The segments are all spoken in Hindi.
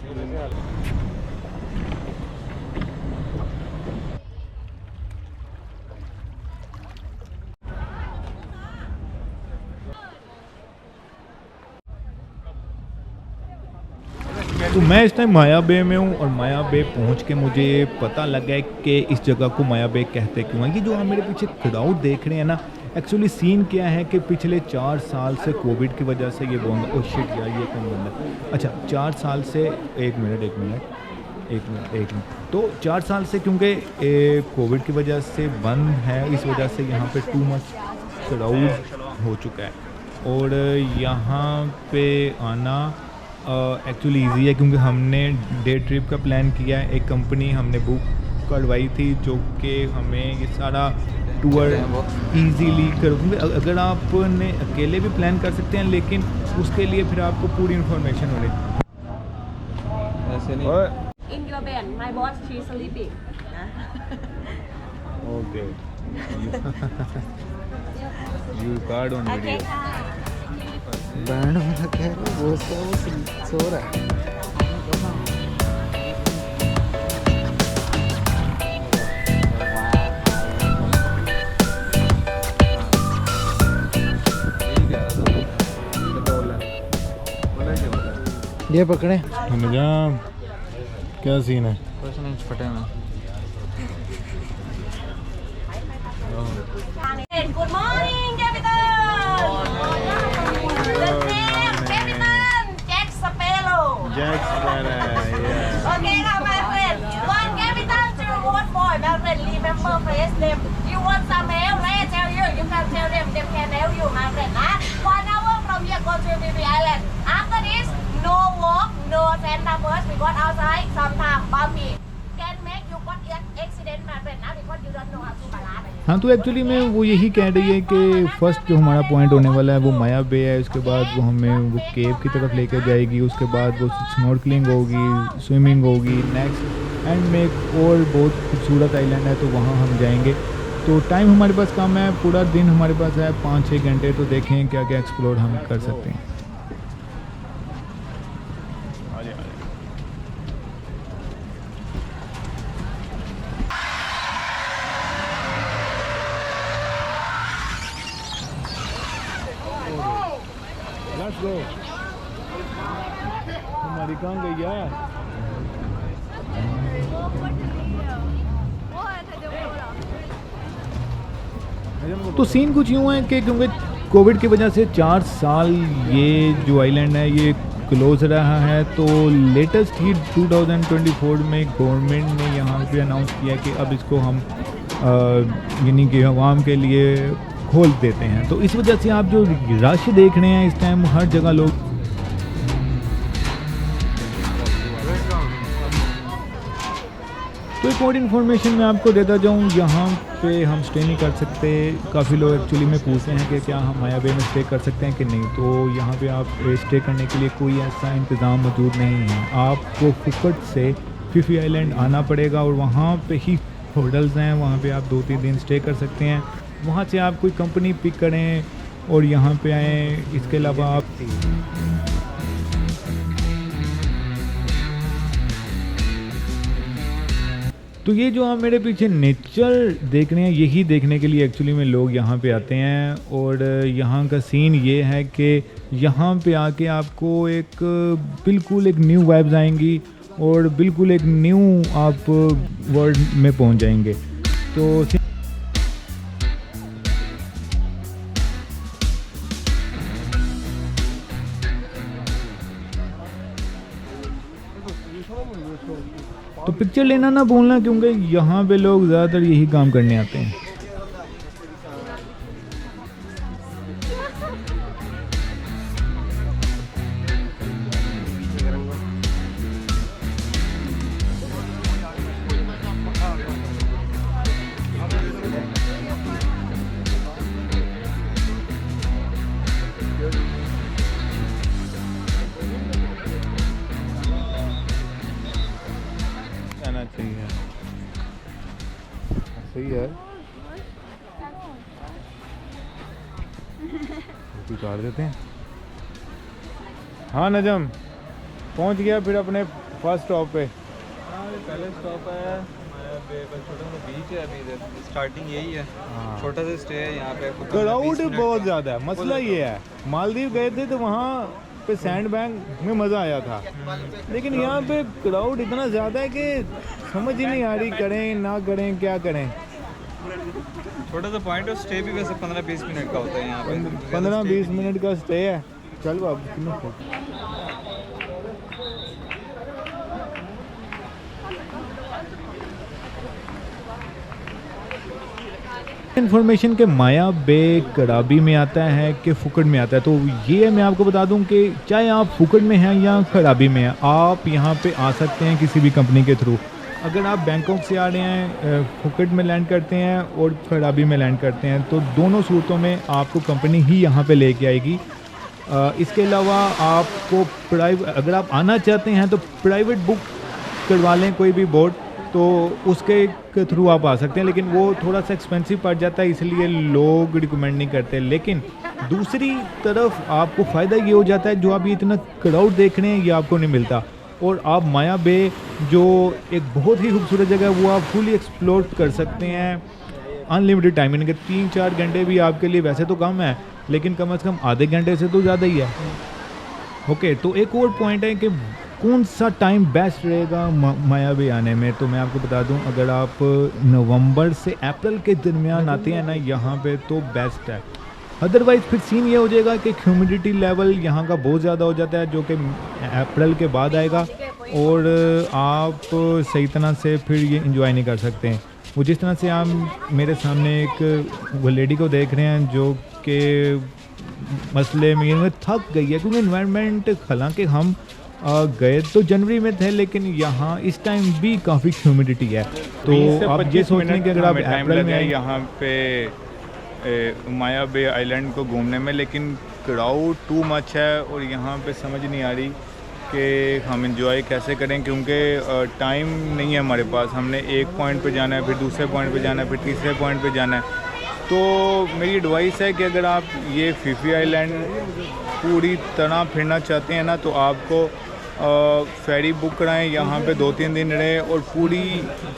तो मैं इस टाइम माया बे में हूँ और माया बे पहुँच के मुझे पता लगा है कि इस जगह को माया बे कहते क्यों हैं। ये जो आप मेरे पीछे क्राउड देख रहे हैं ना, एक्चुअली सीन क्या है कि पिछले 4 साल से कोविड की वजह से ये बंद। ओह शिट यार, ये कौन बंदा? अच्छा, 4 साल से एक मिनट। तो 4 साल से क्योंकि कोविड की वजह से बंद है, इस वजह से यहाँ पे टू मच क्राउड हो चुका है और यहाँ पे आना एक्चुअली ईज़ी है क्योंकि हमने डे ट्रिप का प्लान किया है। एक कंपनी हमने बुक करवाई थी जो कि हमें ये सारा टूर ईजीली क्योंकि अगर आपने अकेले भी प्लान कर सकते हैं, लेकिन उसके लिए फिर आपको पूरी इन्फॉर्मेशन होनी ऐसे नहीं। In your bed, my boss, she's sleeping. Okay you card on Okay, video. hi. Band वाला कह रहा है वो सो रहा है। ये पकड़े क्या सीन है? कुछ नहीं, फटे में। Good morning, Captain. The name, Captain Jack Sparrow. Okay, now my friend. One Captain to one boy, my friend. Remember first name. You want some help? Let tell you. You can tell them. They can help you, my friend. 1 hour from here, go to BB Island. After this, no walk, no Santa bus. We got outside. Sometimes bumpy. Can make you got accident, my friend. Because you don't know how to balance. हाँ, तो एक्चुअली में वो यही कह रही है कि फर्स्ट जो हमारा पॉइंट होने वाला है वो माया बे है। उसके बाद वो हमें वो केव की तरफ लेकर जाएगी, उसके बाद वो स्नॉर्कलिंग होगी, स्विमिंग होगी। नेक्स्ट एंड में एक और बहुत खूबसूरत आइलैंड है, तो वहाँ हम जाएंगे। तो टाइम हमारे पास कम है, पूरा दिन हमारे पास है 5-6 घंटे, तो देखें क्या क्या एक्सप्लोर हम कर सकते हैं। Let's go. हमारी कहाँ गई यार? तो सीन कुछ यूँ है कि क्योंकि कोविड की वजह से 4 साल ये जो आइलैंड है ये क्लोज रहा है, तो लेटेस्ट ही 2024 में गवर्नमेंट ने यहाँ पे अनाउंस किया कि अब इसको हम यानी कि आवाम के लिए खोल देते हैं। तो इस वजह से आप जो रश देख रहे हैं इस टाइम हर जगह लोग। तो एक और इन्फॉर्मेशन मैं आपको देता जाऊँ, यहाँ पे हम स्टे नहीं कर सकते। काफ़ी लोग एक्चुअली में पूछते हैं कि क्या हम माया बे में स्टे कर सकते हैं कि नहीं। तो यहाँ पे आप स्टे करने के लिए कोई ऐसा इंतज़ाम मौजूद नहीं है। आपको फुकट से फिफी आइलैंड आना पड़ेगा और वहाँ पे ही होटल्स हैं, वहाँ पे आप 2-3 दिन स्टे कर सकते हैं। वहाँ से आप कोई कंपनी पिक करें और यहाँ पे आएँ। इसके अलावा आप तो ये जो आप मेरे पीछे नेचर देख रहे हैं, यही देखने के लिए एक्चुअली में लोग यहाँ पे आते हैं। और यहाँ का सीन ये है कि यहाँ पे आके आपको एक बिल्कुल एक न्यू वाइब्स आएंगी और बिल्कुल एक न्यू आप वर्ल्ड में पहुँच जाएंगे। तो पिक्चर लेना ना भूलना, क्योंकि यहाँ पे लोग ज़्यादातर यही काम करने आते हैं। सही है, उतार देते हैं। हाँ नजम पहुंच गया, फिर अपने फर्स्ट स्टॉप पे पहले स्टॉप है माया बे, बस छोटा सा बीच है अभी इधर, स्टार्टिंग यही है, छोटा सा स्टे है यहाँ पे। क्राउड बहुत ज़्यादा है, मसला ये है। मालदीव गए थे तो वहाँ पे सैंड बैंक में मज़ा आया था, लेकिन यहाँ पे क्राउड इतना ज़्यादा है कि समझ ही नहीं आ रही करें ना करें क्या करें। छोटा सा पॉइंट है, स्टे भी वैसे 15-20 मिनट का होता है यहाँ पे। 15-20 मिनट का स्टे है। चल बाबू इन्फॉर्मेशन के माया बे कराबी में आता है कि फुकट में आता है, तो ये मैं आपको बता दूं कि चाहे आप फुकट में हैं या कराबी में हैं, आप यहाँ पे आ सकते हैं किसी भी कंपनी के थ्रू। अगर आप बैंकॉक से आ रहे हैं, फुकट में लैंड करते हैं और कराबी में लैंड करते हैं, तो दोनों सूरतों में आपको कंपनी ही यहाँ पे लेके आएगी। इसके अलावा आपको अगर आप आना चाहते हैं तो प्राइवेट बुक करवा लें कोई भी बोट, तो उसके के थ्रू आप आ सकते हैं, लेकिन वो थोड़ा सा एक्सपेंसिव पड़ जाता है, इसलिए लोग रिकमेंड नहीं करते। लेकिन दूसरी तरफ आपको फ़ायदा ये हो जाता है, जो आप ये इतना क्राउड देख रहे हैं ये आपको नहीं मिलता, और आप माया बे जो एक बहुत ही खूबसूरत जगह है वो आप फुली एक्सप्लोर कर सकते हैं अनलिमिटेड टाइम। यानी कि 3-4 घंटे भी आपके लिए वैसे तो कम है, लेकिन कम से कम आधे घंटे से तो ज़्यादा ही है। ओके, तो एक और पॉइंट है कि कौन सा टाइम बेस्ट रहेगा माया बे आने में, तो मैं आपको बता दूं, अगर आप नवंबर से अप्रैल के दरमियान आते हैं ना यहाँ पे तो बेस्ट है। अदरवाइज़ फिर सीन ये हो जाएगा कि ह्यूमिडिटी लेवल यहाँ का बहुत ज़्यादा हो जाता है, जो कि अप्रैल के बाद आएगा, और आप सही तरह से फिर ये इंजॉय नहीं कर सकते हैं। वो जिस तरह से आप मेरे सामने एक वो लेडी को देख रहे हैं जो कि मसले में थक गई है, क्योंकि इन्वायरमेंट, हालांकि हम गए तो जनवरी में थे, लेकिन यहाँ इस टाइम भी काफ़ी ह्यूमिडिटी है। तो आप ये सोच लें कि अगर आप अप्रैल में यहाँ पे माया बे आइलैंड को घूमने में, लेकिन क्राउड टू मच है और यहाँ पे समझ नहीं आ रही कि हम इंजॉय कैसे करें, क्योंकि टाइम नहीं है हमारे पास। हमने एक पॉइंट पे जाना है, फिर दूसरे पॉइंट पे जाना है, फिर तीसरे पॉइंट पे जाना है। तो मेरी एडवाइस है कि अगर आप ये फीफी आइलैंड पूरी तरह फिरना चाहते हैं ना, तो आपको फेरी बुक कराएं, यहाँ पे 2-3 दिन रहें और पूरी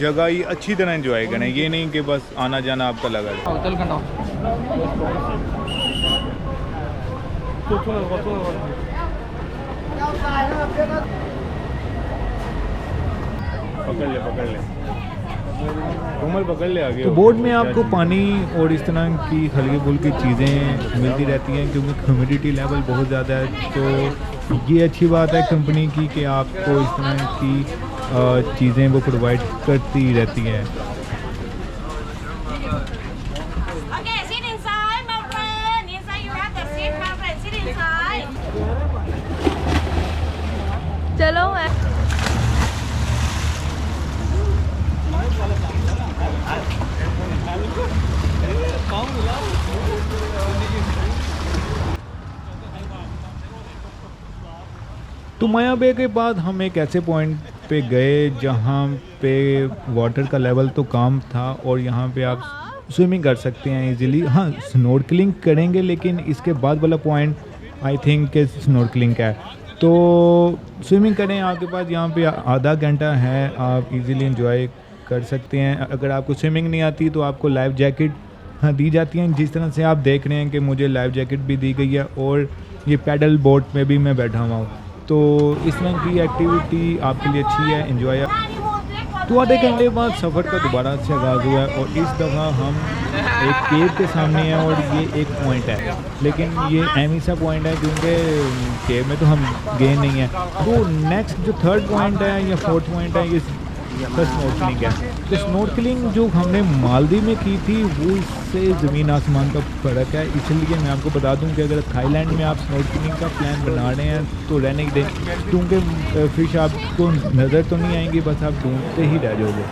जगह ही अच्छी तरह एंजॉय करें। ये नहीं कि बस आना जाना आपका लगा रहे। पकड़ ले घूमल पकड़ ले आगे। तो बोर्ड में आपको पानी और इस तरह की हल्की फुल्की चीज़ें मिलती रहती हैं, क्योंकि ह्यूमिडिटी लेवल बहुत ज़्यादा है। तो ये अच्छी बात है कंपनी की कि आपको इस तरह की चीज़ें वो प्रोवाइड करती रहती हैं। Okay, sit inside, my friend. Inside you have the seat, my friend. Sit inside. चलो तो माया बे के बाद हम एक ऐसे पॉइंट पे गए जहाँ पे वाटर का लेवल तो कम था और यहाँ पे आप स्विमिंग कर सकते हैं इजीली। हाँ, स्नॉर्कलिंग करेंगे, लेकिन इसके बाद वाला पॉइंट आई थिंक के स्नॉर्कलिंग का है। तो स्विमिंग करें, आपके पास यहाँ पे आधा घंटा है, आप इजीली एंजॉय कर सकते हैं। अगर आपको स्विमिंग नहीं आती तो आपको लाइफ जैकेट दी जाती हैं, जिस तरह से आप देख रहे हैं कि मुझे लाइफ जैकेट भी दी गई है, और ये पैडल बोट में भी मैं बैठा हुआ हूँ। तो इस तरह की एक्टिविटी आपके लिए अच्छी है, एंजॉय। तो आधे घंटे बाद सफ़र का दोबारा से आगाज़ हुआ है, और इस दफ़ा हम एक केव के सामने हैं और ये एक पॉइंट है, लेकिन ये अहम सा पॉइंट है क्योंकि केव में तो हम गए नहीं हैं। तो नेक्स्ट जो थर्ड पॉइंट है या फोर्थ पॉइंट है, ये स्नॉर्कलिंग है। तो स्नॉर्कलिंग जो हमने मालदीव में की थी वो इससे ज़मीन आसमान का फ़र्क है। इसलिए मैं आपको बता दूं कि अगर थाईलैंड में आप स्नॉर्कलिंग का प्लान बना रहे हैं तो रहने ही दें, क्योंकि फिश आपको नज़र तो नहीं आएंगी, बस आप ढूंढते ही रह जाओगे।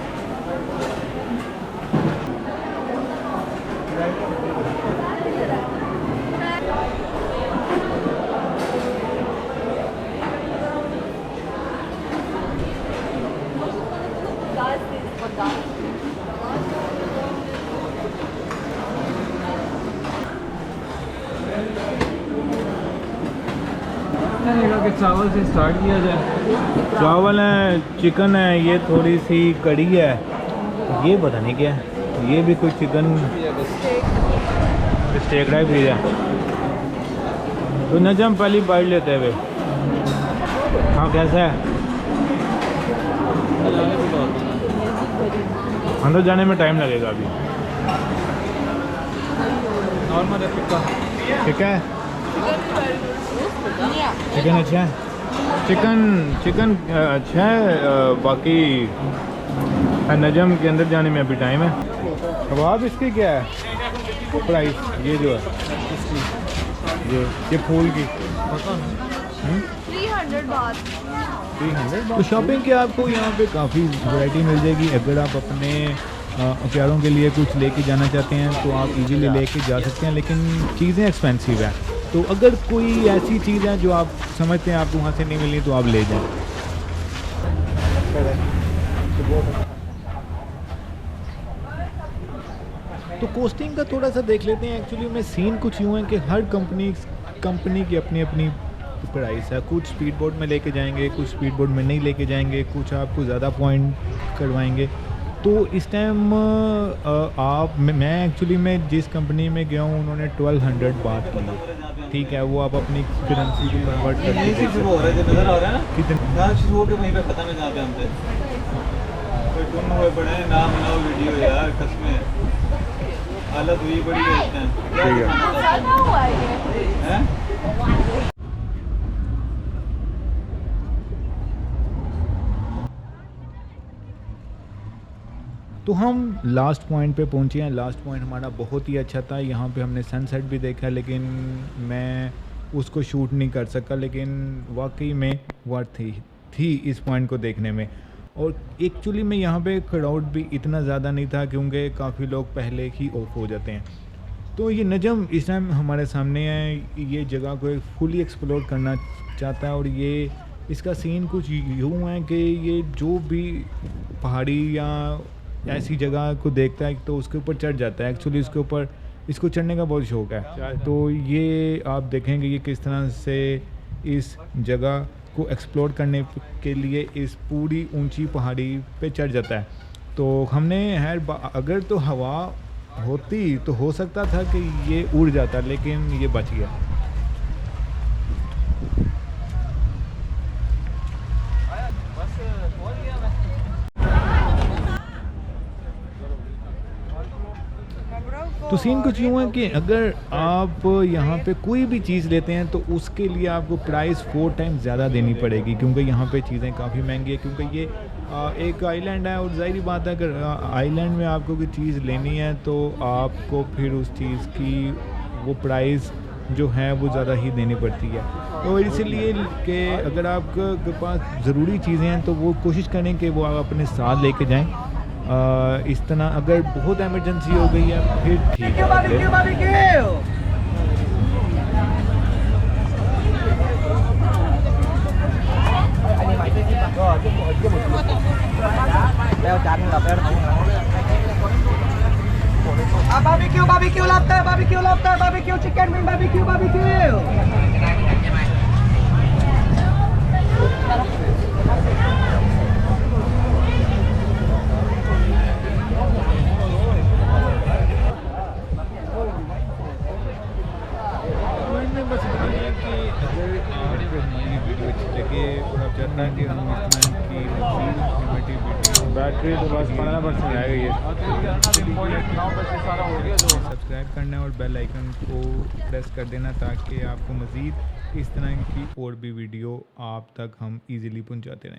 चावल से स्टार्ट किया जाए। चावल है, चिकन है, ये थोड़ी सी कड़ी है, ये पता नहीं क्या है, ये भी कोई चिकन स्टेक टाइप चीज़ है। तो नजम पहली बाइट लेते हुए, हाँ कैसा है? अंदर जाने में टाइम लगेगा अभी। नॉर्मल है टिक्का। ठीक है, चिकन अच्छा है, चिकन अच्छा है। बाकी नजम के अंदर जाने में अभी टाइम है। अब आप इसकी क्या है प्राइस? ये जो है ये फूल की 300 बात। 300। तो शॉपिंग के आपको यहाँ पे काफ़ी वैरायटी मिल जाएगी। अगर आप अपने प्यारों के लिए कुछ लेके जाना चाहते हैं तो आप इजीली लेके जा सकते हैं, लेकिन चीज़ें एक्सपेंसिव हैं। तो अगर कोई ऐसी चीज़ है जो आप समझते हैं आपको वहाँ से नहीं मिलनी तो आप ले जाएं। तो कोस्टिंग का थोड़ा सा देख लेते हैं। एक्चुअली में सीन कुछ यूँ है कि हर कंपनी की अपनी अपनी प्राइस है। कुछ स्पीड बोट में लेके जाएंगे, कुछ स्पीड बोट में नहीं लेके जाएंगे, कुछ आपको ज़्यादा पॉइंट करवाएंगे। तो इस टाइम मैं एक्चुअली में जिस कंपनी में गया हूँ उन्होंने 1200 बात की, ठीक है। वो आप अपनी करेंसी को कन्वर्ट कर यहीं से शुरू हो रहा है, जो नजर आ रहा है ना, कितने यहाँ शुरू होकर वहीं पे खत्म है जहाँ पे हम थे। कोई तुम हुए पड़े हैं, ना बनाओ वीडियो यार, कसमें हालत हुई बड़ी है इस टाइम। ठीक है। ज़्यादा हुआ ये। हैं? तो हम लास्ट पॉइंट पे पहुंचे हैं। लास्ट पॉइंट हमारा बहुत ही अच्छा था। यहाँ पे हमने सनसेट भी देखा, लेकिन मैं उसको शूट नहीं कर सका, लेकिन वाकई में वर्थ थी इस पॉइंट को देखने में। और एक्चुअली में यहाँ पे क्राउड भी इतना ज़्यादा नहीं था क्योंकि काफ़ी लोग पहले ही ऑफ हो जाते हैं। तो ये नजम इस टाइम हमारे सामने है, ये जगह को एक फुली एक्सप्लोर करना चाहता है। और ये इसका सीन कुछ यूँ है कि ये जो भी पहाड़ी या ऐसी जगह को देखता है तो उसके ऊपर चढ़ जाता है। एक्चुअली इसको चढ़ने का बहुत शौक है। तो ये आप देखेंगे ये किस तरह से इस जगह को एक्सप्लोर करने के लिए इस पूरी ऊंची पहाड़ी पे चढ़ जाता है। तो हमने अगर तो हवा होती तो हो सकता था कि ये उड़ जाता, लेकिन ये बच गया। तो सीन कुछ यूँ है कि अगर आप यहाँ पे कोई भी चीज़ लेते हैं तो उसके लिए आपको प्राइस 4 टाइम्स ज़्यादा देनी पड़ेगी, क्योंकि यहाँ पे चीज़ें काफ़ी महंगी है। क्योंकि ये एक आइलैंड है और ज़ाहिर बात है अगर आइलैंड में आपको कोई चीज़ लेनी है तो आपको फिर उस चीज़ की वो प्राइस जो है वो ज़्यादा ही देनी पड़ती है। तो इसीलिए कि अगर आपके पास ज़रूरी चीज़ें हैं तो वो कोशिश करें कि वो आप अपने साथ लेके जाएं। इस तरह अगर बहुत इमरजेंसी हो गई है फिर ठीक है। Barbecue lobster, barbecue chicken wing, barbecue. बस इतना ही है कि अगर आपको हमारी वीडियो अच्छी लगे और आप चाहते हैं कि हम इस तरह की इन्फॉर्मेटिव वीडियो, बैटरी तो बस 15% रह गई है, सब्सक्राइब करना और बेल आइकन को प्रेस कर देना ताकि आपको मज़ीद इस तरह की और भी वीडियो आप तक हम इजीली पहुंचाते रहें।